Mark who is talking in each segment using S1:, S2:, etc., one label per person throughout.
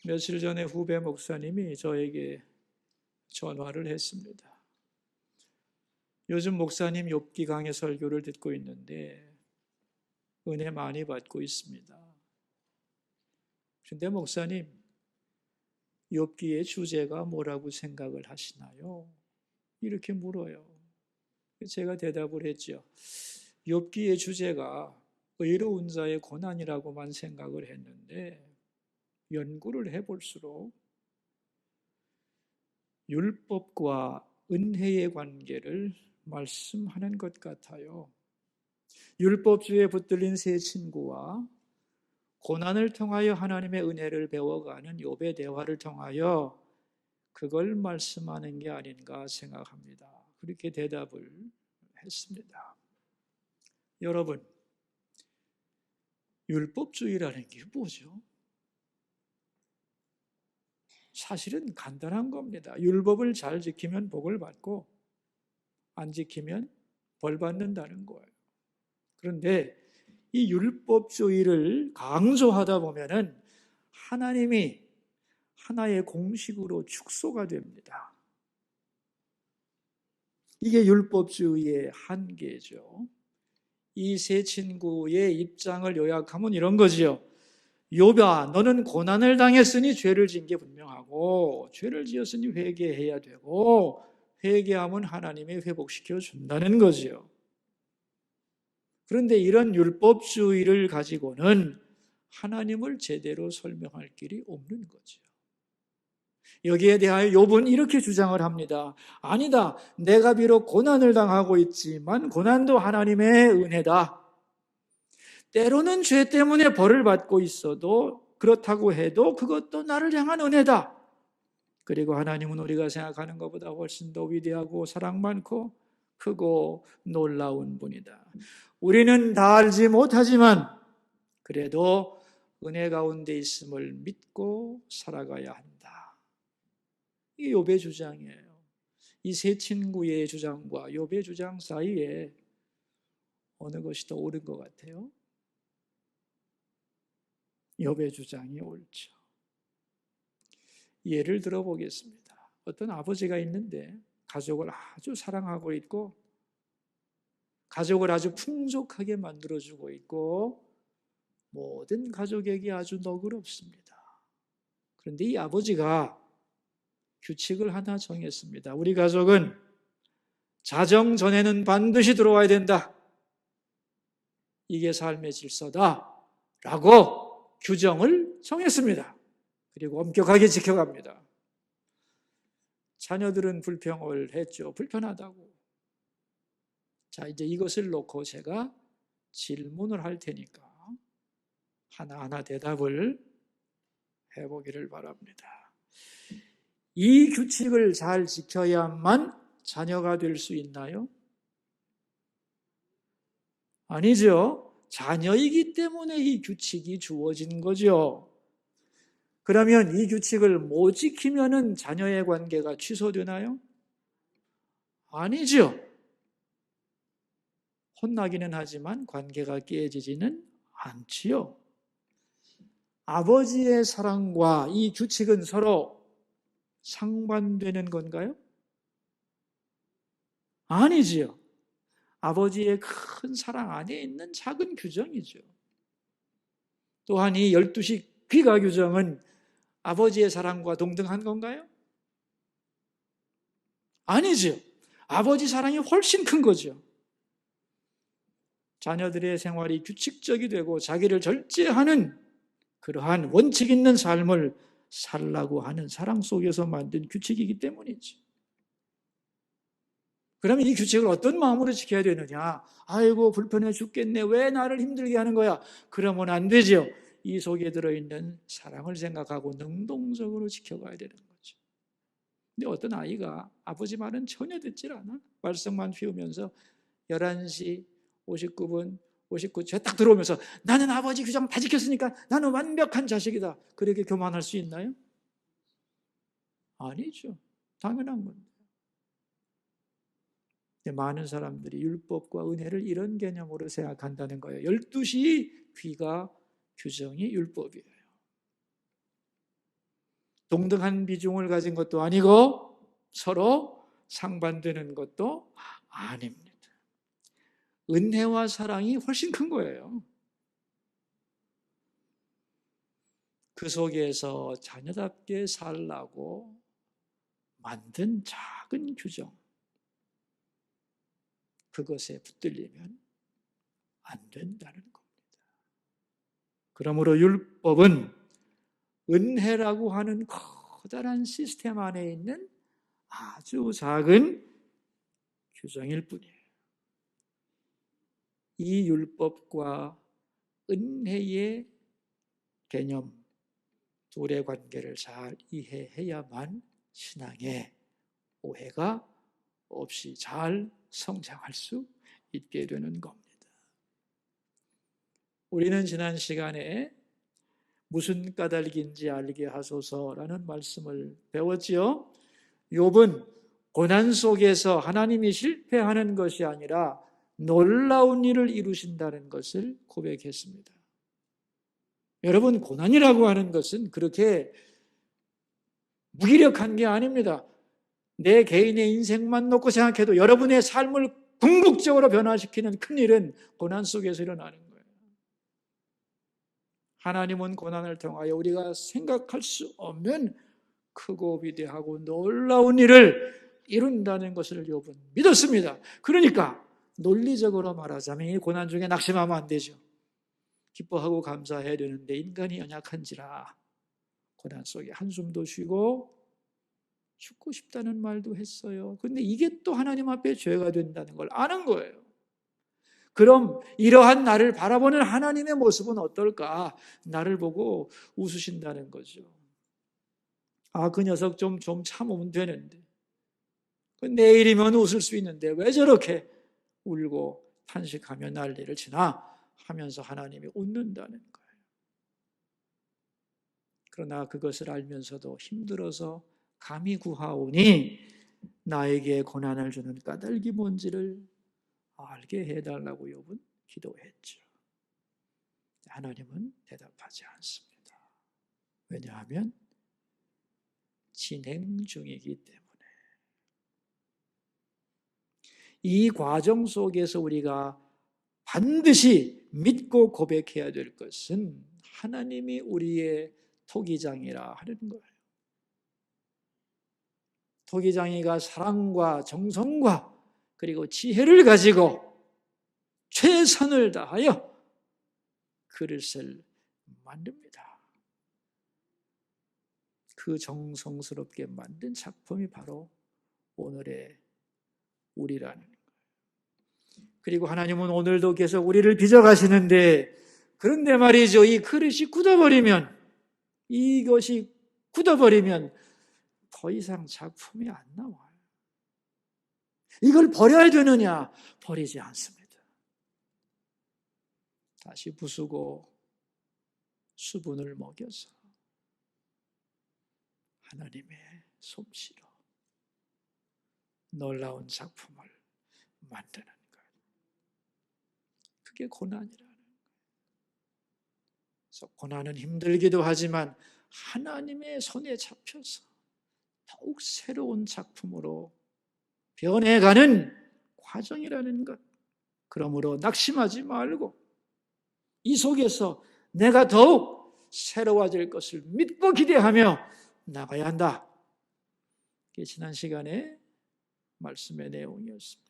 S1: 며칠 전에 후배 목사님이 저에게 전화를 했습니다. 요즘 목사님 욥기 강의 설교를 듣고 있는데 은혜 많이 받고 있습니다. 그런데 목사님, 욥기의 주제가 뭐라고 생각을 하시나요? 이렇게 물어요. 제가 대답을 했죠. 욥기의 주제가 의로운 자의 고난이라고만 생각을 했는데 연구를 해볼수록 율법과 은혜의 관계를 말씀하는 것 같아요. 율법주의에 붙들린 세 친구와 고난을 통하여 하나님의 은혜를 배워가는 욥의 대화를 통하여 그걸 말씀하는 게 아닌가 생각합니다. 그렇게 대답을 했습니다. 여러분, 율법주의라는 게 뭐죠? 사실은 간단한 겁니다. 율법을 잘 지키면 복을 받고 안 지키면 벌 받는다는 거예요. 그런데 이 율법주의를 강조하다 보면은 하나님이 하나의 공식으로 축소가 됩니다. 이게 율법주의의 한계죠. 이 세 친구의 입장을 요약하면 이런 거지요. 욥아, 너는 고난을 당했으니 죄를 지은 게 분명하고 죄를 지었으니 회개해야 되고 회개하면 하나님이 회복시켜 준다는 거지요. 그런데 이런 율법주의를 가지고는 하나님을 제대로 설명할 길이 없는 거죠. 여기에 대하여 욥은 이렇게 주장을 합니다. 아니다. 내가 비록 고난을 당하고 있지만 고난도 하나님의 은혜다. 때로는 죄 때문에 벌을 받고 있어도 그렇다고 해도 그것도 나를 향한 은혜다. 그리고 하나님은 우리가 생각하는 것보다 훨씬 더 위대하고 사랑 많고 크고 놀라운 분이다. 우리는 다 알지 못하지만 그래도 은혜 가운데 있음을 믿고 살아가야 한다. 이게 욥의 주장이에요. 이 세 친구의 주장과 욥의 주장 사이에 어느 것이 더 옳은 것 같아요? 욥의 주장이 옳죠. 예를 들어보겠습니다. 어떤 아버지가 있는데 가족을 아주 사랑하고 있고 가족을 아주 풍족하게 만들어주고 있고 모든 가족에게 아주 너그럽습니다. 그런데 이 아버지가 규칙을 하나 정했습니다. 우리 가족은 자정 전에는 반드시 들어와야 된다. 이게 삶의 질서다. 라고 규정을 정했습니다. 그리고 엄격하게 지켜갑니다. 자녀들은 불평을 했죠. 불편하다고. 자, 이제 이것을 놓고 제가 질문을 할 테니까 하나하나 대답을 해보기를 바랍니다. 이 규칙을 잘 지켜야만 자녀가 될 수 있나요? 아니죠. 자녀이기 때문에 이 규칙이 주어진 거죠. 그러면 이 규칙을 못 지키면은 자녀의 관계가 취소되나요? 아니죠. 혼나기는 하지만 관계가 깨지지는 않지요. 아버지의 사랑과 이 규칙은 서로 상반되는 건가요? 아니지요. 아버지의 큰 사랑 안에 있는 작은 규정이죠. 또한 이 12시 귀가 규정은 아버지의 사랑과 동등한 건가요? 아니죠. 아버지 사랑이 훨씬 큰 거죠. 자녀들의 생활이 규칙적이 되고 자기를 절제하는 그러한 원칙 있는 삶을 살라고 하는 사랑 속에서 만든 규칙이기 때문이죠. 그러면 이 규칙을 어떤 마음으로 지켜야 되느냐? 아이고 불편해 죽겠네. 왜 나를 힘들게 하는 거야? 그러면 안 되죠. 이 속에 들어있는 사랑을 생각하고 능동적으로 지켜가야 되는 거죠. 근데 어떤 아이가 아버지 말은 전혀 듣질 않아. 말썽만 피우면서 11시 59분 59초에 딱 들어오면서 나는 아버지 규정 다 지켰으니까 나는 완벽한 자식이다. 그렇게 교만할 수 있나요? 아니죠. 당연한 건데. 많은 사람들이 율법과 은혜를 이런 개념으로 생각한다는 거예요. 12시 귀가 규정이 율법이에요. 동등한 비중을 가진 것도 아니고 서로 상반되는 것도 아닙니다. 은혜와 사랑이 훨씬 큰 거예요. 그 속에서 자녀답게 살라고 만든 작은 규정, 그것에 붙들리면 안 된다는 겁니다. 그러므로 율법은 은혜라고 하는 커다란 시스템 안에 있는 아주 작은 규정일 뿐이에요. 이 율법과 은혜의 개념, 둘의 관계를 잘 이해해야만 신앙에 오해가 없이 잘 성장할 수 있게 되는 겁니다. 우리는 지난 시간에 무슨 까닭인지 알게 하소서라는 말씀을 배웠지요. 욥은 고난 속에서 하나님이 실패하는 것이 아니라 놀라운 일을 이루신다는 것을 고백했습니다. 여러분, 고난이라고 하는 것은 그렇게 무기력한 게 아닙니다. 내 개인의 인생만 놓고 생각해도 여러분의 삶을 궁극적으로 변화시키는 큰일은 고난 속에서 일어나는 거예요. 하나님은 고난을 통하여 우리가 생각할 수 없는 크고 위대하고 놀라운 일을 이룬다는 것을 욥은 믿었습니다. 그러니까 논리적으로 말하자면 이 고난 중에 낙심하면 안 되죠. 기뻐하고 감사해야 되는데 인간이 연약한지라 고난 속에 한숨도 쉬고 죽고 싶다는 말도 했어요. 그런데 이게 또 하나님 앞에 죄가 된다는 걸 아는 거예요. 그럼 이러한 나를 바라보는 하나님의 모습은 어떨까? 나를 보고 웃으신다는 거죠. 아, 그 녀석 좀 참으면 되는데, 내일이면 웃을 수 있는데 왜 저렇게 울고 탄식하며 난리를 치나 하면서 하나님이 웃는다는 거예요. 그러나 그것을 알면서도 힘들어서 감히 구하오니 나에게 고난을 주는 까닭이 뭔지를 알게 해달라고 욥은 기도했죠. 하나님은 대답하지 않습니다. 왜냐하면 진행 중이기 때문에. 이 과정 속에서 우리가 반드시 믿고 고백해야 될 것은 하나님이 우리의 토기장이라 하는 거예요. 토기장이가 사랑과 정성과 그리고 지혜를 가지고 최선을 다하여 그릇을 만듭니다. 그 정성스럽게 만든 작품이 바로 오늘의 우리라는 거예요. 그리고 하나님은 오늘도 계속 우리를 빚어가시는데, 그런데 말이죠, 이 그릇이 굳어버리면, 이것이 굳어버리면 더 이상 작품이 안 나와요. 이걸 버려야 되느냐? 버리지 않습니다. 다시 부수고 수분을 먹여서 하나님의 솜씨로 놀라운 작품을 만드는 거예요. 그게 고난이라는 거예요. 그래서 고난은 힘들기도 하지만 하나님의 손에 잡혀서 더욱 새로운 작품으로 변해가는 과정이라는 것. 그러므로 낙심하지 말고 이 속에서 내가 더욱 새로워질 것을 믿고 기대하며 나가야 한다. 이게 지난 시간에 말씀의 내용이었습니다.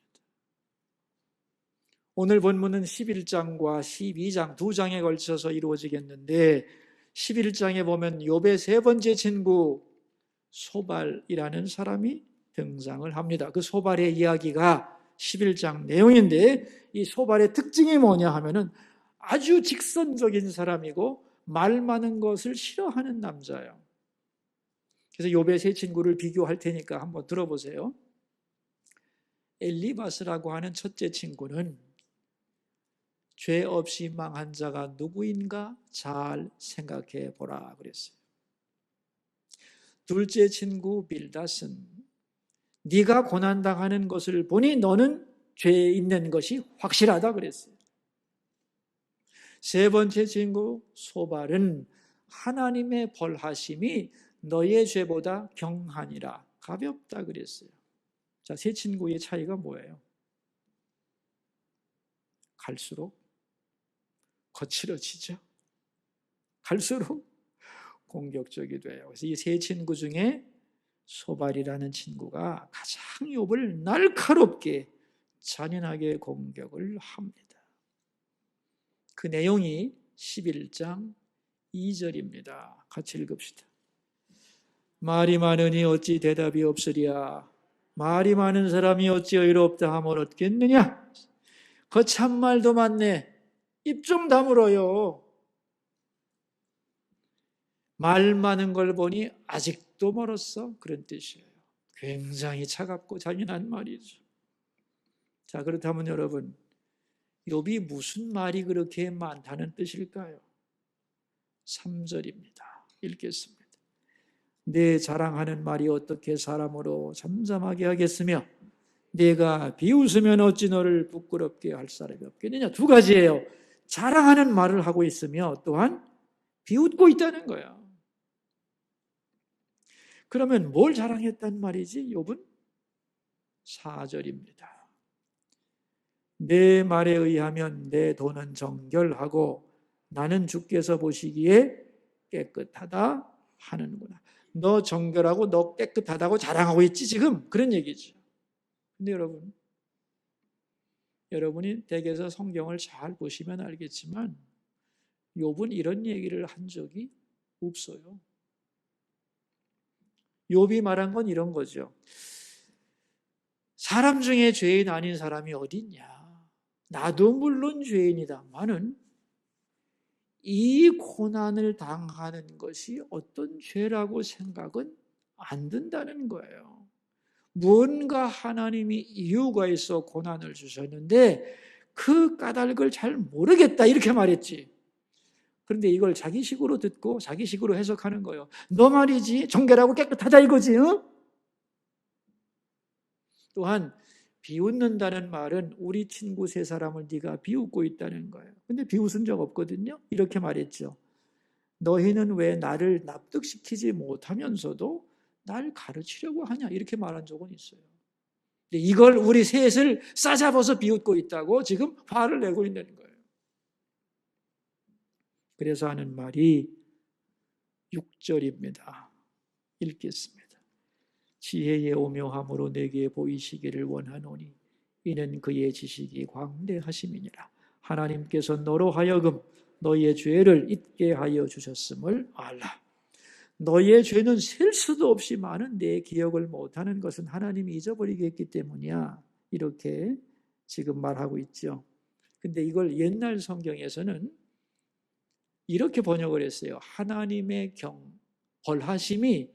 S1: 오늘 본문은 11장과 12장 두 장에 걸쳐서 이루어지겠는데, 11장에 보면 욥의 세 번째 친구 소발이라는 사람이 등장을 합니다. 그 소발의 이야기가 11장 내용인데, 이 소발의 특징이 뭐냐 하면은 아주 직선적인 사람이고 말 많은 것을 싫어하는 남자예요. 그래서 욥의 세 친구를 비교할 테니까 한번 들어보세요. 엘리바스라고 하는 첫째 친구는 죄 없이 망한 자가 누구인가 잘 생각해 보라 그랬어요. 둘째 친구 빌닷은 네가 고난당하는 것을 보니 너는 죄에 있는 것이 확실하다 그랬어요. 세 번째 친구 소발은 하나님의 벌하심이 너의 죄보다 경하니라. 가볍다 그랬어요. 자, 세 친구의 차이가 뭐예요? 갈수록 거칠어지죠. 갈수록 공격적이 돼요. 그래서 이 세 친구 중에 소발이라는 친구가 가장 욥을 날카롭게 잔인하게 공격을 합니다. 그 내용이 11장 2절입니다. 같이 읽읍시다. 말이 많으니 어찌 대답이 없으랴. 말이 많은 사람이 어찌 의롭다 함을 얻겠느냐. 거참 말도 많네. 입 좀 다물어요. 말 많은 걸 보니 아직도 멀었어. 그런 뜻이에요. 굉장히 차갑고 잔인한 말이죠. 자, 그렇다면 여러분, 욥이 무슨 말이 그렇게 많다는 뜻일까요? 3절입니다. 읽겠습니다. 내 자랑하는 말이 어떻게 사람으로 잠잠하게 하겠으며 내가 비웃으면 어찌 너를 부끄럽게 할 사람이 없겠느냐. 두 가지예요. 자랑하는 말을 하고 있으며 또한 비웃고 있다는 거예요. 그러면 뭘 자랑했단 말이지? 욥은 4절입니다. 내 말에 의하면 내 돈은 정결하고 나는 주께서 보시기에 깨끗하다 하는구나. 너 정결하고 너 깨끗하다고 자랑하고 있지 지금? 그런 얘기죠. 근데 여러분이 댁에서 성경을 잘 보시면 알겠지만 욥은 이런 얘기를 한 적이 없어요. 욥이 말한 건 이런 거죠. 사람 중에 죄인 아닌 사람이 어디 있냐. 나도 물론 죄인이다마는 이 고난을 당하는 것이 어떤 죄라고 생각은 안 든다는 거예요. 무언가 하나님이 이유가 있어 고난을 주셨는데 그 까닭을 잘 모르겠다 이렇게 말했지. 그런데 이걸 자기식으로 듣고 자기식으로 해석하는 거예요. 너 말이지 정결하고 깨끗하다 이거지. 어? 또한 비웃는다는 말은 우리 친구 세 사람을 네가 비웃고 있다는 거예요. 근데 비웃은 적 없거든요. 이렇게 말했죠. 너희는 왜 나를 납득시키지 못하면서도 날 가르치려고 하냐 이렇게 말한 적은 있어요. 근데 이걸 우리 셋을 싸잡아서 비웃고 있다고 지금 화를 내고 있는 거예요. 그래서 하는 말이 6절입니다. 읽겠습니다. 지혜의 오묘함으로 내게 보이시기를 원하노니 이는 그의 지식이 광대하심이니라. 하나님께서 너로 하여금 너희의 죄를 잊게 하여 주셨음을 알라. 너희의 죄는 셀 수도 없이 많은 내 기억을 못하는 것은 하나님이 잊어버리게 했기 때문이야. 이렇게 지금 말하고 있죠. 근데 이걸 옛날 성경에서는 이렇게 번역을 했어요. 하나님의 벌하심이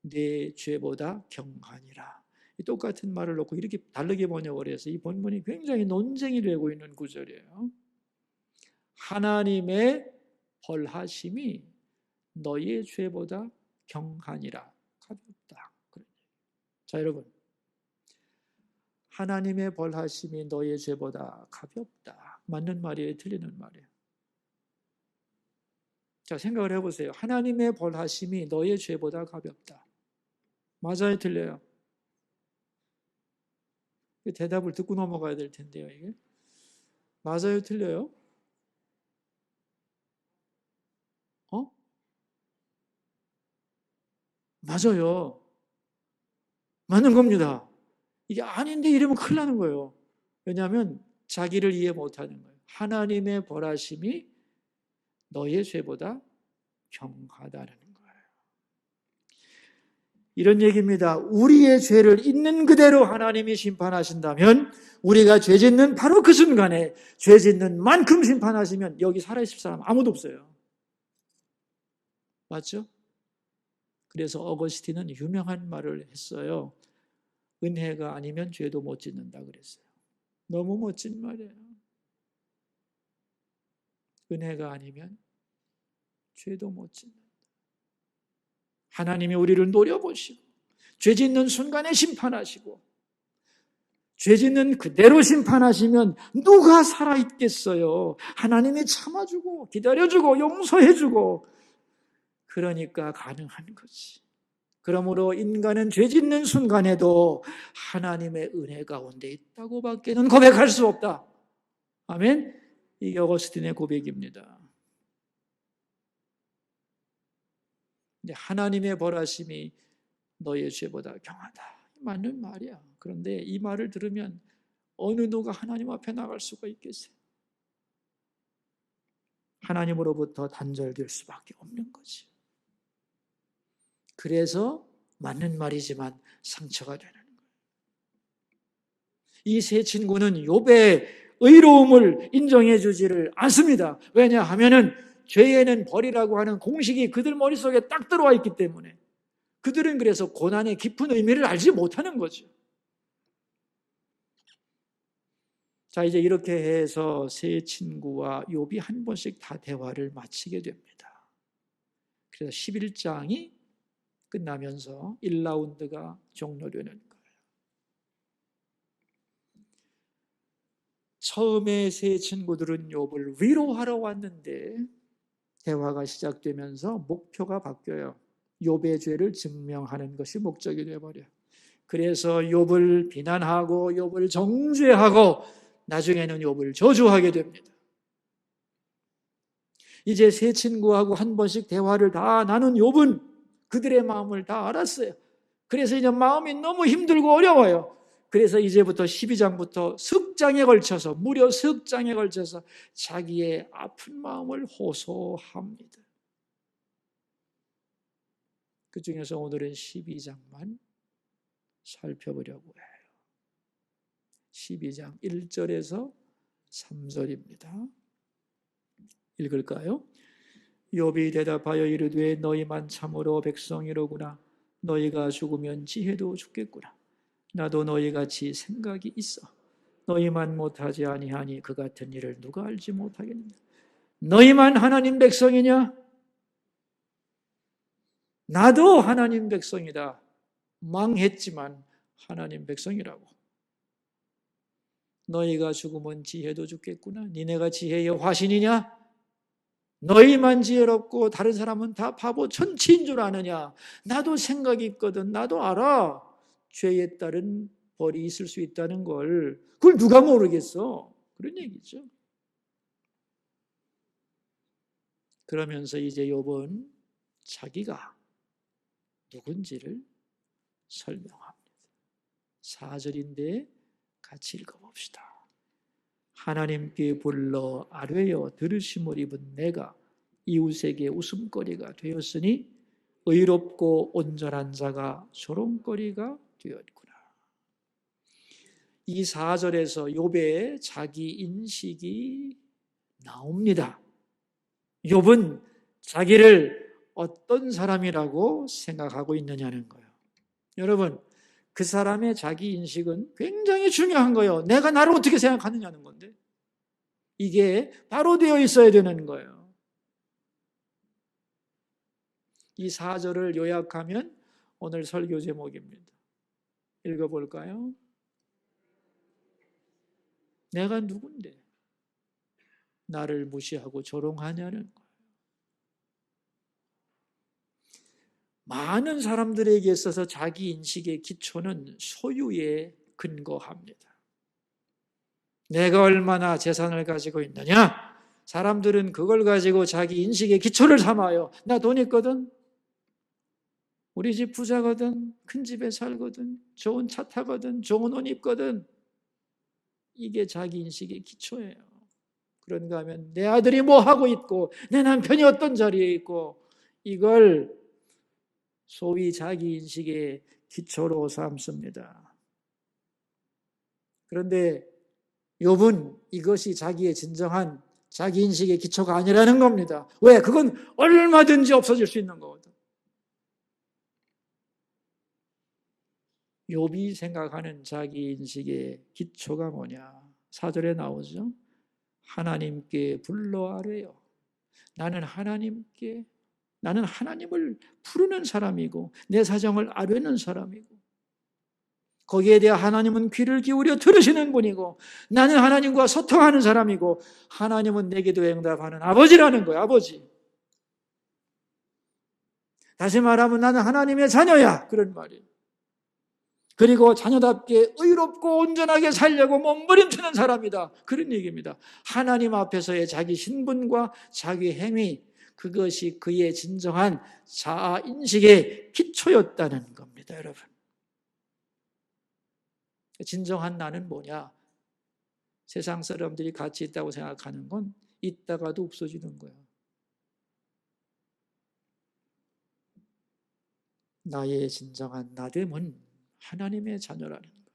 S1: 내 죄보다 경하니라. 똑같은 말을 놓고 이렇게 다르게 번역을 해서 이 본문이 굉장히 논쟁이 되고 있는 구절이에요. 하나님의 벌하심이 너희의 죄보다 경하니라. 가볍다. 자, 여러분. 하나님의 벌하심이 너희의 죄보다 가볍다. 맞는 말이에요? 틀리는 말이에요? 자, 생각을 해보세요. 하나님의 벌하심이 너희의 죄보다 가볍다. 맞아요? 틀려요? 대답을 듣고 넘어가야 될 텐데요. 이게 맞아요? 틀려요? 맞아요. 맞는 겁니다. 이게 아닌데 이러면 큰일 나는 거예요. 왜냐하면 자기를 이해 못하는 거예요. 하나님의 벌하심이 너의 죄보다 경하다는 거예요. 이런 얘기입니다. 우리의 죄를 있는 그대로 하나님이 심판하신다면 우리가 죄 짓는 바로 그 순간에 죄 짓는 만큼 심판하시면 여기 살아있을 사람 아무도 없어요. 맞죠? 그래서 어거스틴은 유명한 말을 했어요. 은혜가 아니면 죄도 못 짓는다 그랬어요. 너무 멋진 말이에요. 은혜가 아니면 죄도 못 짓는다. 하나님이 우리를 노려보시고 죄 짓는 순간에 심판하시고 죄 짓는 그대로 심판하시면 누가 살아있겠어요? 하나님이 참아주고 기다려주고 용서해주고 그러니까 가능한 거지. 그러므로 인간은 죄 짓는 순간에도 하나님의 은혜 가운데 있다고 밖에는 고백할 수 없다. 아멘. 이게 어거스틴의 고백입니다. 하나님의 벌하심이 너의 죄보다 경하다. 맞는 말이야. 그런데 이 말을 들으면 어느 누가 하나님 앞에 나갈 수가 있겠어요? 하나님으로부터 단절될 수밖에 없는 거지. 그래서 맞는 말이지만 상처가 되는 거예요. 이 세 친구는 욥의 의로움을 인정해 주지를 않습니다. 왜냐하면은 죄에는 벌이라고 하는 공식이 그들 머릿속에 딱 들어와 있기 때문에 그들은 그래서 고난의 깊은 의미를 알지 못하는 거죠. 자, 이제 이렇게 해서 세 친구와 욥이 한 번씩 다 대화를 마치게 됩니다. 그래서 11장이 끝나면서 1라운드가 종료되는 거예요. 처음에 세 친구들은 욥을 위로하러 왔는데 대화가 시작되면서 목표가 바뀌어요. 욥의 죄를 증명하는 것이 목적이 되어버려요. 그래서 욥을 비난하고 욥을 정죄하고 나중에는 욥을 저주하게 됩니다. 이제 세 친구하고 한 번씩 대화를 다 나눈 욥은 그들의 마음을 다 알았어요. 그래서 이제 마음이 너무 힘들고 어려워요. 그래서 이제부터 12장부터 석장에 걸쳐서 무려 석장에 걸쳐서 자기의 아픈 마음을 호소합니다. 그 중에서 오늘은 12장만 살펴보려고 해요. 12장 1절에서 3절입니다. 읽을까요? 욥이 대답하여 이르되 너희만 참으로 백성이로구나. 너희가 죽으면 지혜도 죽겠구나. 나도 너희같이 생각이 있어. 너희만 못하지 아니하니 그 같은 일을 누가 알지 못하겠느냐. 너희만 하나님 백성이냐? 나도 하나님 백성이다. 망했지만 하나님 백성이라고. 너희가 죽으면 지혜도 죽겠구나. 니네가 지혜의 화신이냐? 너희만 지혜롭고 다른 사람은 다 바보 천치인 줄 아느냐? 나도 생각이 있거든. 나도 알아. 죄에 따른 벌이 있을 수 있다는 걸. 그걸 누가 모르겠어? 그런 얘기죠. 그러면서 이제 욥은 자기가 누군지를 설명합니다. 4절인데 같이 읽어봅시다. 하나님께 불러 아뢰어 들으심을 입은 내가 이웃에게 웃음거리가 되었으니 의롭고 온전한 자가 조롱거리가 되었구나. 이 4절에서 욥의 자기 인식이 나옵니다. 욥은 자기를 어떤 사람이라고 생각하고 있느냐는 거예요. 여러분, 그 사람의 자기 인식은 굉장히 중요한 거예요. 내가 나를 어떻게 생각하느냐는 건데 이게 바로 되어 있어야 되는 거예요. 이 4절을 요약하면 오늘 설교 제목입니다. 읽어볼까요? 내가 누군데 나를 무시하고 조롱하냐는 거예요. 많은 사람들에게 있어서 자기 인식의 기초는 소유에 근거합니다. 내가 얼마나 재산을 가지고 있느냐? 사람들은 그걸 가지고 자기 인식의 기초를 삼아요. 나 돈 있거든. 우리 집 부자거든. 큰 집에 살거든. 좋은 차 타거든. 좋은 옷 입거든. 이게 자기 인식의 기초예요. 그런가 하면 내 아들이 뭐 하고 있고 내 남편이 어떤 자리에 있고 이걸 소위 자기 인식의 기초로 삼습니다. 그런데 욥은 이것이 자기의 진정한 자기 인식의 기초가 아니라는 겁니다. 왜? 그건 얼마든지 없어질 수 있는 거거든. 욥이 생각하는 자기 인식의 기초가 뭐냐? 4절에 나오죠. 하나님께 불러 아뢰요. 나는 하나님을 부르는 사람이고 내 사정을 아뢰는 사람이고 거기에 대해 하나님은 귀를 기울여 들으시는 분이고 나는 하나님과 소통하는 사람이고 하나님은 내 기도에 응답하는 아버지라는 거예요. 아버지. 다시 말하면 나는 하나님의 자녀야. 그런 말이에요. 그리고 자녀답게 의롭고 온전하게 살려고 몸부림치는 사람이다. 그런 얘기입니다. 하나님 앞에서의 자기 신분과 자기 행위, 그것이 그의 진정한 자아인식의 기초였다는 겁니다, 여러분. 진정한 나는 뭐냐? 세상 사람들이 가치 있다고 생각하는 건 있다가도 없어지는 거야. 나의 진정한 나됨은 하나님의 자녀라는 것.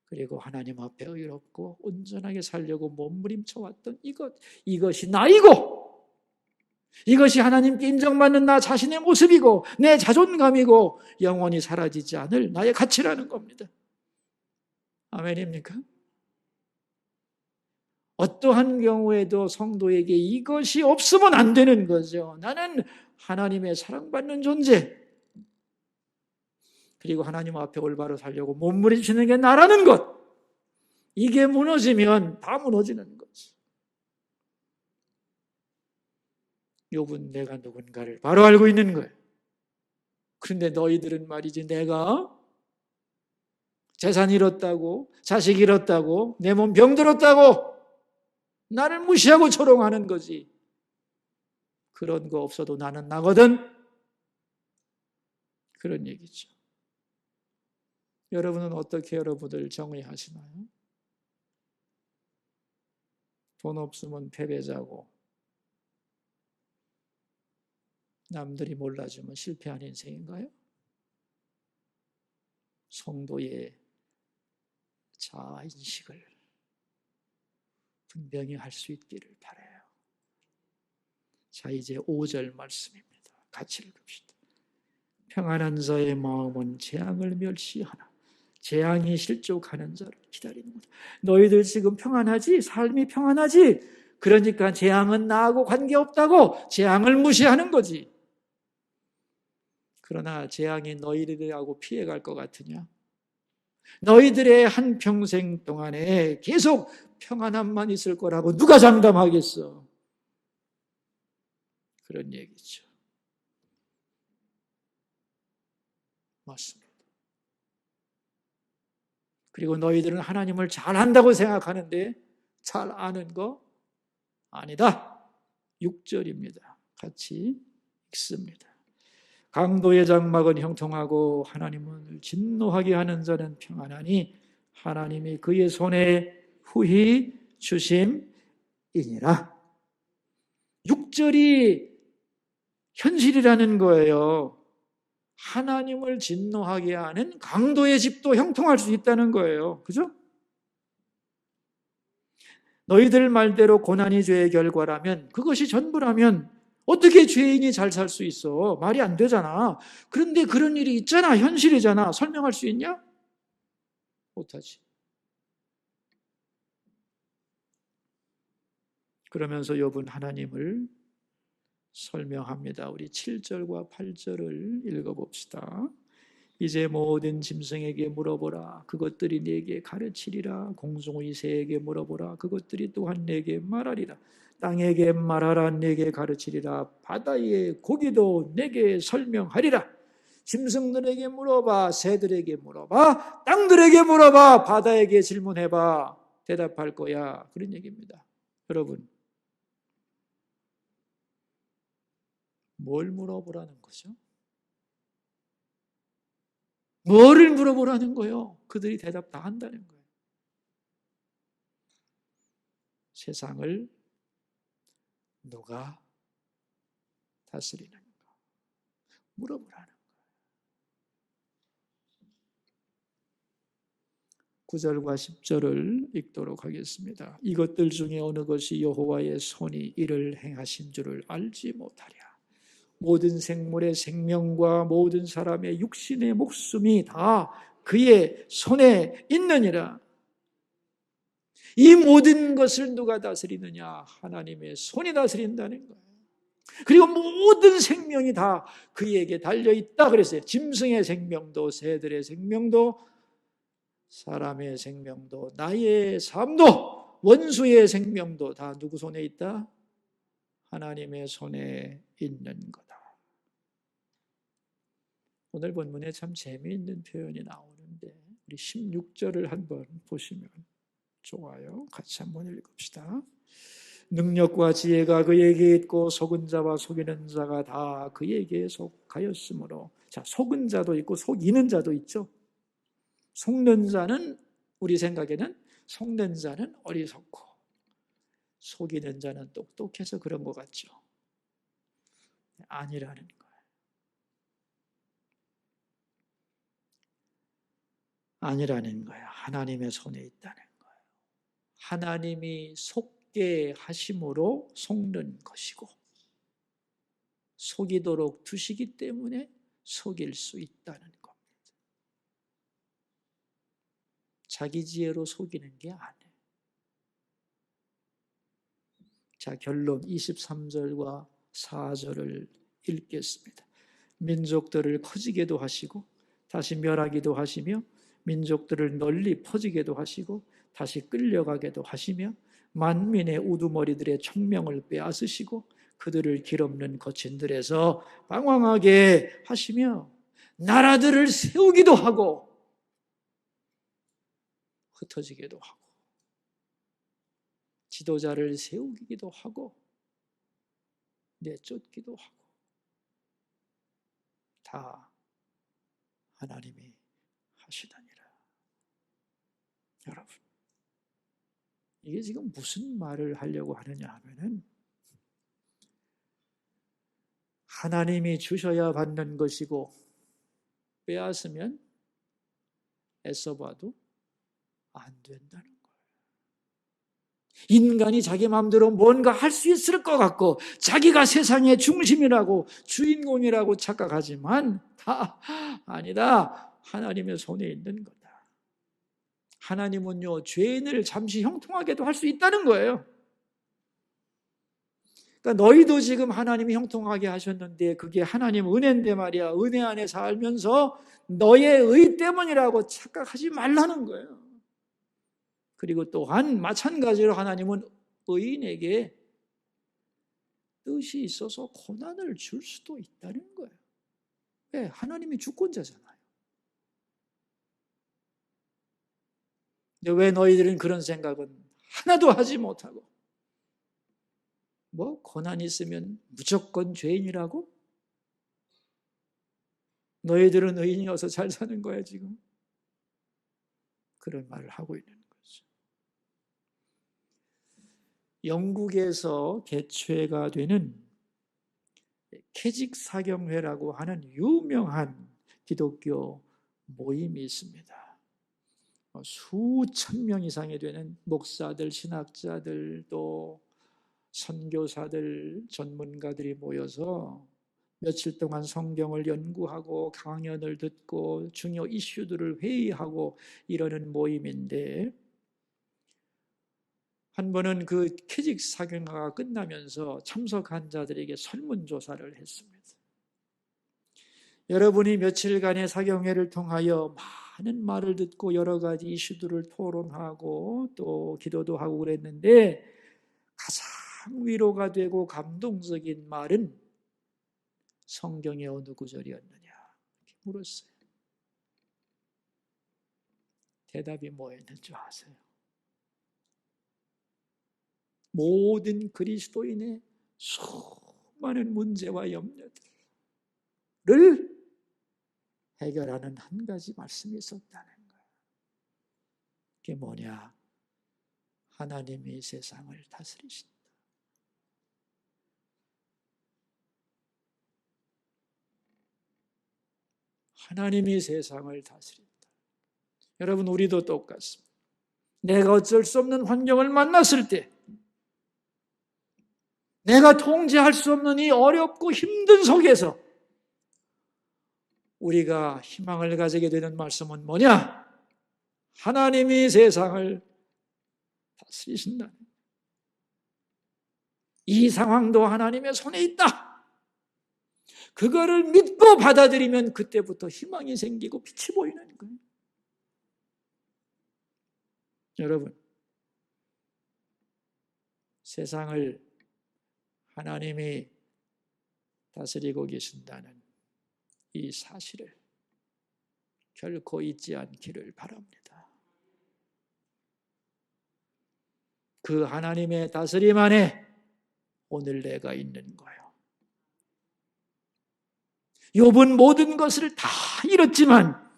S1: 그리고 하나님 앞에 의롭고 온전하게 살려고 몸부림쳐왔던 이것이 나이고, 이것이 하나님께 인정받는 나 자신의 모습이고 내 자존감이고 영원히 사라지지 않을 나의 가치라는 겁니다. 아멘입니까? 어떠한 경우에도 성도에게 이것이 없으면 안 되는 거죠. 나는 하나님의 사랑받는 존재, 그리고 하나님 앞에 올바로 살려고 몸부림치는 게 나라는 것, 이게 무너지면 다 무너지는 거지. 욥은 내가 누군가를 바로 알고 있는 거예요. 그런데 너희들은 말이지, 내가 재산 잃었다고, 자식 잃었다고, 내 몸 병들었다고 나를 무시하고 조롱하는 거지. 그런 거 없어도 나는 나거든. 그런 얘기죠. 여러분은 어떻게 여러분을 정의하시나요? 돈 없으면 패배자고, 남들이 몰라주면 실패한 인생인가요? 성도의 자아인식을 분명히 할 수 있기를 바라요. 자, 이제 5절 말씀입니다. 같이 읽읍시다. 평안한 자의 마음은 재앙을 멸시하나 재앙이 실족하는 자를 기다리는구나. 너희들 지금 평안하지? 삶이 평안하지? 그러니까 재앙은 나하고 관계없다고 재앙을 무시하는 거지. 그러나 재앙이 너희들하고 피해갈 것 같으냐? 너희들의 한평생 동안에 계속 평안함만 있을 거라고 누가 장담하겠어? 그런 얘기죠. 맞습니다. 그리고 너희들은 하나님을 잘 안다고 생각하는데 잘 아는 거 아니다. 6절입니다. 같이 읽습니다. 강도의 장막은 형통하고 하나님을 진노하게 하는 자는 평안하니 하나님이 그의 손에 후히 주심이니라. 6절이 현실이라는 거예요. 하나님을 진노하게 하는 강도의 집도 형통할 수 있다는 거예요. 그죠? 너희들 말대로 고난이 죄의 결과라면, 그것이 전부라면 어떻게 죄인이 잘 살 수 있어? 말이 안 되잖아. 그런데 그런 일이 있잖아. 현실이잖아. 설명할 수 있냐? 못하지. 그러면서 욥은 하나님을 설명합니다. 우리 7절과 8절을 읽어봅시다. 이제 모든 짐승에게 물어보라. 그것들이 내게 가르치리라. 공중의 새에게 물어보라. 그것들이 또한 내게 말하리라. 땅에게 말하라. 내게 가르치리라. 바다의 고기도 내게 설명하리라. 짐승들에게 물어봐. 새들에게 물어봐. 땅들에게 물어봐. 바다에게 질문해봐. 대답할 거야. 그런 얘기입니다. 여러분, 뭘 물어보라는 거죠? 뭐를 물어보라는 거예요? 그들이 대답 다 한다는 거예요. 세상을 누가 다스리는가? 물어보라는 거예요. 9절과 10절을 읽도록 하겠습니다. 이것들 중에 어느 것이 여호와의 손이 이를 행하신 줄을 알지 못하랴. 모든 생물의 생명과 모든 사람의 육신의 목숨이 다 그의 손에 있느니라. 이 모든 것을 누가 다스리느냐? 하나님의 손이 다스린다는 거예요. 그리고 모든 생명이 다 그에게 달려있다 그랬어요. 짐승의 생명도, 새들의 생명도, 사람의 생명도, 나의 삶도, 원수의 생명도 다 누구 손에 있다? 하나님의 손에 있는 거다. 오늘 본문에 참 재미있는 표현이 나오는데 우리 16절을 한번 보시면 좋아요. 같이 한번 읽읍시다. 능력과 지혜가 그에게 있고 속은 자와 속이는 자가 다 그에게 속하였으므로. 자, 속은 자도 있고 속이는 자도 있죠. 속는 자는 우리 생각에는 속는 자는 어리석고 속이는 자는 똑똑해서 그런 것 같죠. 아니라는 거예요. 아니라는 거예요. 하나님의 손에 있다는 거예요. 하나님이 속게 하심으로 속는 것이고 속이도록 두시기 때문에 속일 수 있다는 겁니다. 자기 지혜로 속이는 게 아니에요. 자, 결론 23절과 4절을 읽겠습니다. 민족들을 커지게도 하시고 다시 멸하기도 하시며 민족들을 널리 퍼지게도 하시고 다시 끌려가게도 하시며 만민의 우두머리들의 총명을 빼앗으시고 그들을 길없는 거친들에서 방황하게 하시며 나라들을 세우기도 하고 흩어지게도 하고 지도자를 세우기도 하고 내쫓기도 하고 다 하나님이 하시다니라. 여러분, 이게 지금 무슨 말을 하려고 하느냐 하면은 하나님이 주셔야 받는 것이고 빼앗으면 애써봐도 안 된다는 거예요. 인간이 자기 마음대로 뭔가 할 수 있을 것 같고 자기가 세상의 중심이라고 주인공이라고 착각하지만 다 아니다. 하나님의 손에 있는 거다. 하나님은요, 죄인을 잠시 형통하게도 할 수 있다는 거예요. 그러니까 너희도 지금 하나님이 형통하게 하셨는데 그게 하나님 은혜인데 말이야. 은혜 안에 살면서 너의 의 때문이라고 착각하지 말라는 거예요. 그리고 또한 마찬가지로 하나님은 의인에게 뜻이 있어서 고난을 줄 수도 있다는 거예요. 왜? 하나님이 주권자잖아요. 근데 왜 너희들은 그런 생각은 하나도 하지 못하고 뭐 고난이 있으면 무조건 죄인이라고? 너희들은 의인이어서 잘 사는 거야 지금. 그런 말을 하고 있는 거죠. 영국에서 개최가 되는 캐직사경회라고 하는 유명한 기독교 모임이 있습니다. 수천 명 이상이 되는 목사들, 신학자들, 또 선교사들, 전문가들이 모여서 며칠 동안 성경을 연구하고 강연을 듣고 중요 이슈들을 회의하고 이러는 모임인데 한 번은 그 캐직 사경회가 끝나면서 참석한 자들에게 설문조사를 했습니다. 여러분이 며칠간의 사경회를 통하여 많은 말을 듣고 여러 가지 이슈들을 토론하고 또 기도도 하고 그랬는데 가장 위로가 되고 감동적인 말은 성경의 어느 구절이었느냐 이렇게 물었어요. 대답이 뭐였는 줄 아세요? 모든 그리스도인의 수많은 문제와 염려들을 해결하는 한 가지 말씀이 있었다는 거예요. 그게 뭐냐? 하나님이 세상을 다스리신다. 하나님이 세상을 다스린다. 여러분, 우리도 똑같습니다. 내가 어쩔 수 없는 환경을 만났을 때 내가 통제할 수 없는 이 어렵고 힘든 속에서 우리가 희망을 가지게 되는 말씀은 뭐냐? 하나님이 세상을 다스리신다. 이 상황도 하나님의 손에 있다. 그거를 믿고 받아들이면 그때부터 희망이 생기고 빛이 보이는 거예요. 여러분, 세상을 하나님이 다스리고 계신다는 이 사실을 결코 잊지 않기를 바랍니다. 그 하나님의 다스림 안에 오늘 내가 있는 거예요. 욥은 모든 것을 다 잃었지만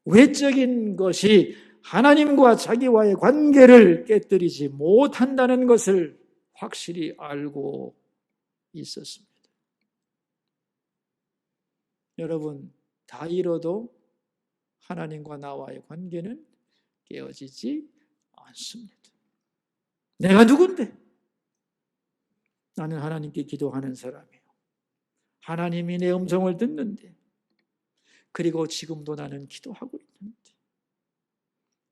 S1: 외적인 것이 하나님과 자기와의 관계를 깨뜨리지 못한다는 것을 확실히 알고 있었습니다. 여러분, 다 잃어도 하나님과 나와의 관계는 깨어지지 않습니다. 내가 누군데? 나는 하나님께 기도하는 사람이에요. 하나님이 내 음성을 듣는데, 그리고 지금도 나는 기도하고 있는데,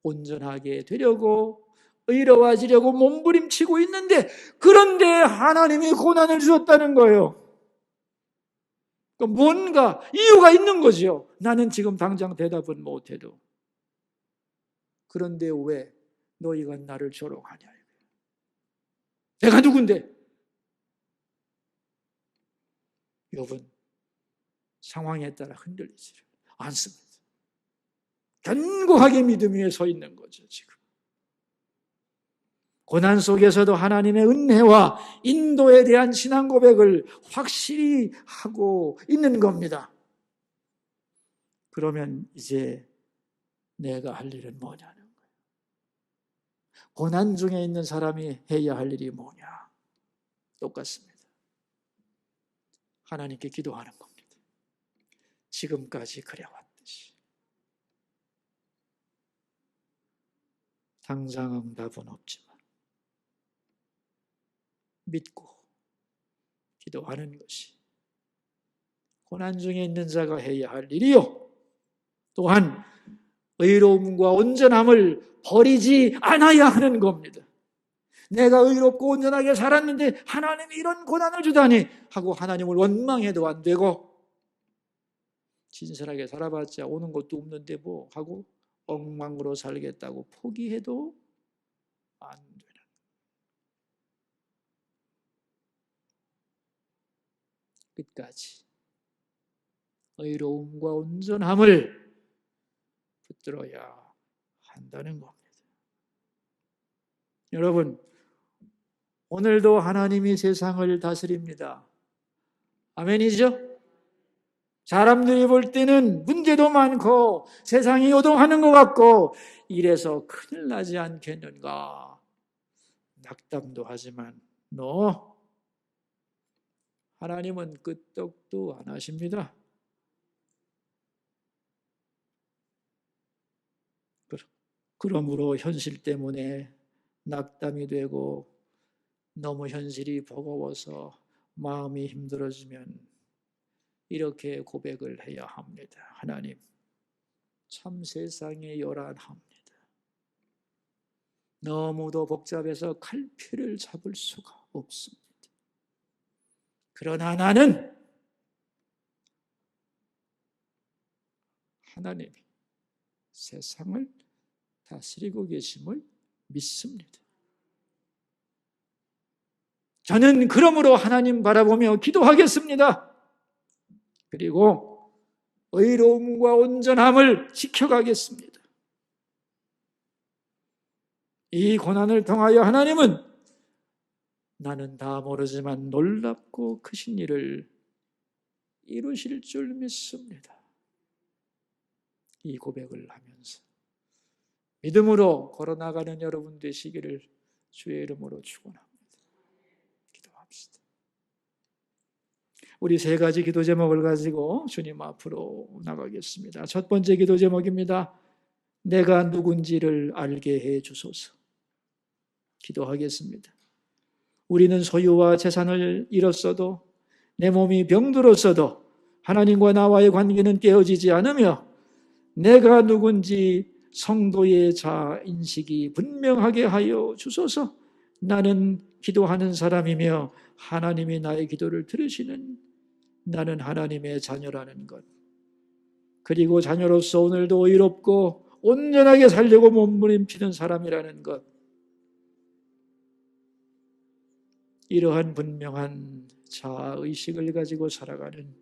S1: 온전하게 되려고 의로워지려고 몸부림치고 있는데, 그런데 하나님이 고난을 주셨다는 거예요. 뭔가 이유가 있는 거죠. 나는 지금 당장 대답은 못해도. 그런데 왜 너희가 나를 조롱하냐? 내가 누군데? 욥은 상황에 따라 흔들리지 않습니다. 견고하게 믿음 위에 서 있는 거죠, 지금. 고난 속에서도 하나님의 은혜와 인도에 대한 신앙 고백을 확실히 하고 있는 겁니다. 그러면 이제 내가 할 일은 뭐냐는 거예요. 고난 중에 있는 사람이 해야 할 일이 뭐냐? 똑같습니다. 하나님께 기도하는 겁니다. 지금까지 그래왔듯이. 당장 응답은 없지만 믿고 기도하는 것이 고난 중에 있는 자가 해야 할 일이요, 또한 의로움과 온전함을 버리지 않아야 하는 겁니다. 내가 의롭고 온전하게 살았는데 하나님이 이런 고난을 주다니 하고 하나님을 원망해도 안 되고, 진실하게 살아봤자 오는 것도 없는데 뭐 하고 엉망으로 살겠다고 포기해도 안 되는. 끝까지 의로움과 온전함을 붙들어야 한다는 겁니다. 여러분, 오늘도 하나님이 세상을 다스립니다. 아멘이죠? 사람들이 볼 때는 문제도 많고 세상이 요동하는 것 같고 이래서 큰일 나지 않겠는가 낙담도 하지만 하나님은 끄떡도 안 하십니다. 그러므로 현실 때문에 낙담이 되고 너무 현실이 버거워서 마음이 힘들어지면 이렇게 고백을 해야 합니다. 하나님, 참 세상이 요란합니다. 너무도 복잡해서 갈피를 잡을 수가 없습니다. 그러나 나는 하나님이 세상을 다스리고 계심을 믿습니다. 저는 그러므로 하나님 바라보며 기도하겠습니다. 그리고 의로움과 온전함을 지켜가겠습니다. 이 고난을 통하여 하나님은 나는 다 모르지만 놀랍고 크신 일을 이루실 줄 믿습니다. 이 고백을 하면서 믿음으로 걸어나가는 여러분 되시기를 주의 이름으로 축원합니다. 기도합시다. 우리 세 가지 기도 제목을 가지고 주님 앞으로 나가겠습니다. 첫 번째 기도 제목입니다. 내가 누군지를 알게 해 주소서. 기도하겠습니다. 우리는 소유와 재산을 잃었어도 내 몸이 병들었어도 하나님과 나와의 관계는 깨어지지 않으며 내가 누군지 성도의 자인식이 분명하게 하여 주소서. 나는 기도하는 사람이며 하나님이 나의 기도를 들으시는 나는 하나님의 자녀라는 것, 그리고 자녀로서 오늘도 의롭고 온전하게 살려고 몸부림치는 사람이라는 것, 이러한 분명한 자아의식을 가지고 살아가는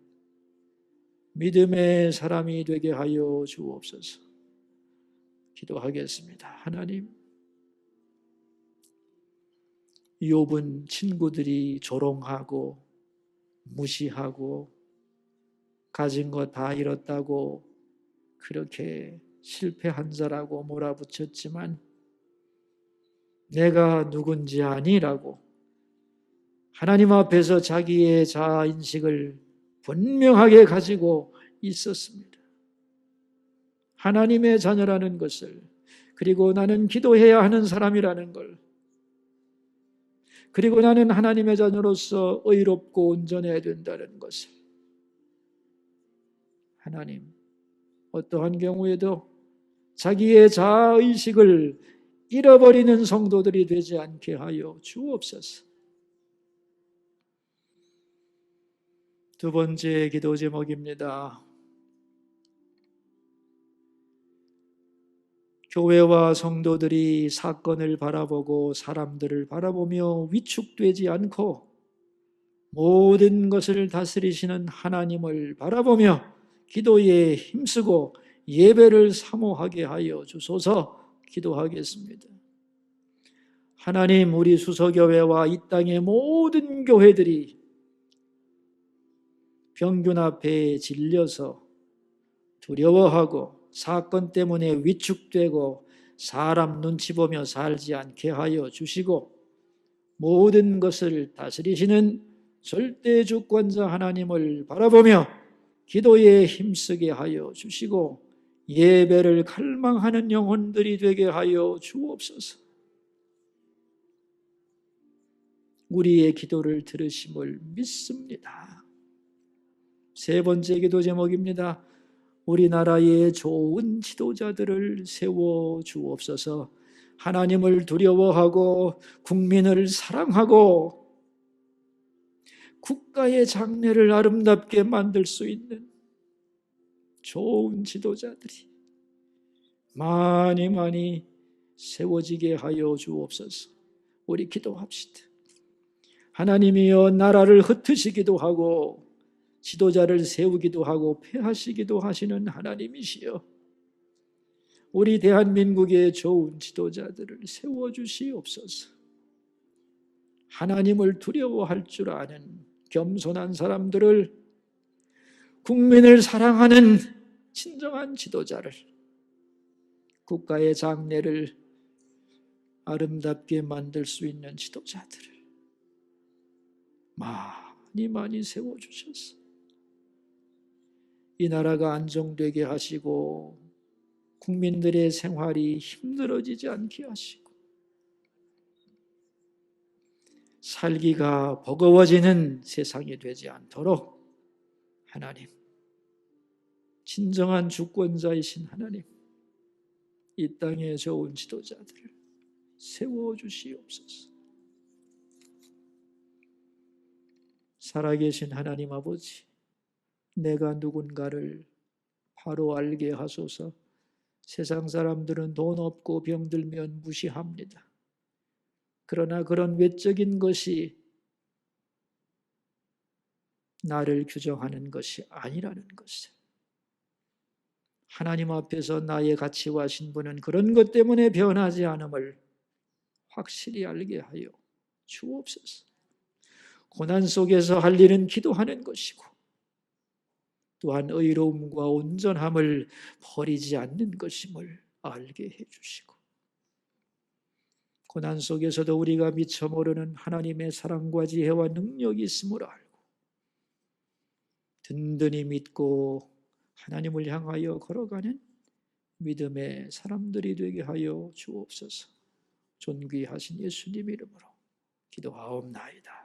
S1: 믿음의 사람이 되게 하여 주옵소서. 기도하겠습니다. 하나님, 욥은 친구들이 조롱하고 무시하고 가진 거 다 잃었다고 그렇게 실패한 자라고 몰아붙였지만 내가 누군지 아니라고 하나님 앞에서 자기의 자아인식을 분명하게 가지고 있었습니다. 하나님의 자녀라는 것을, 그리고 나는 기도해야 하는 사람이라는 걸, 그리고 나는 하나님의 자녀로서 의롭고 온전해야 된다는 것을, 하나님, 어떠한 경우에도 자기의 자아의식을 잃어버리는 성도들이 되지 않게 하여 주옵소서. 두 번째 기도 제목입니다. 교회와 성도들이 사건을 바라보고 사람들을 바라보며 위축되지 않고 모든 것을 다스리시는 하나님을 바라보며 기도에 힘쓰고 예배를 사모하게 하여 주소서. 기도하겠습니다. 하나님, 우리 수서교회와 이 땅의 모든 교회들이 병균 앞에 질려서 두려워하고 사건 때문에 위축되고 사람 눈치 보며 살지 않게 하여 주시고 모든 것을 다스리시는 절대 주권자 하나님을 바라보며 기도에 힘쓰게 하여 주시고 예배를 갈망하는 영혼들이 되게 하여 주옵소서. 우리의 기도를 들으심을 믿습니다. 세 번째 기도 제목입니다. 우리나라의 좋은 지도자들을 세워 주옵소서. 하나님을 두려워하고 국민을 사랑하고 국가의 장래를 아름답게 만들 수 있는 좋은 지도자들이 많이 세워지게 하여 주옵소서. 우리 기도합시다. 하나님이여, 나라를 흩으시기도 하고 지도자를 세우기도 하고 폐하시기도 하시는 하나님이시여, 우리 대한민국의 좋은 지도자들을 세워주시옵소서. 하나님을 두려워할 줄 아는 겸손한 사람들을, 국민을 사랑하는 진정한 지도자를, 국가의 장래를 아름답게 만들 수 있는 지도자들을 많이 세워주셔서 이 나라가 안정되게 하시고 국민들의 생활이 힘들어지지 않게 하시고 살기가 버거워지는 세상이 되지 않도록 하나님, 진정한 주권자이신 하나님, 이 땅의 좋은 지도자들을 세워주시옵소서. 살아계신 하나님 아버지, 내가 누군가를 바로 알게 하소서. 세상 사람들은 돈 없고 병들면 무시합니다. 그러나 그런 외적인 것이 나를 규정하는 것이 아니라는 것을, 하나님 앞에서 나의 가치와 신분은 그런 것 때문에 변하지 않음을 확실히 알게 하여 주옵소서. 고난 속에서 할 일은 기도하는 것이고 또한 의로움과 온전함을 버리지 않는 것임을 알게 해주시고, 고난 속에서도 우리가 미처 모르는 하나님의 사랑과 지혜와 능력이 있음을 알고 든든히 믿고 하나님을 향하여 걸어가는 믿음의 사람들이 되게 하여 주옵소서. 존귀하신 예수님 이름으로 기도하옵나이다.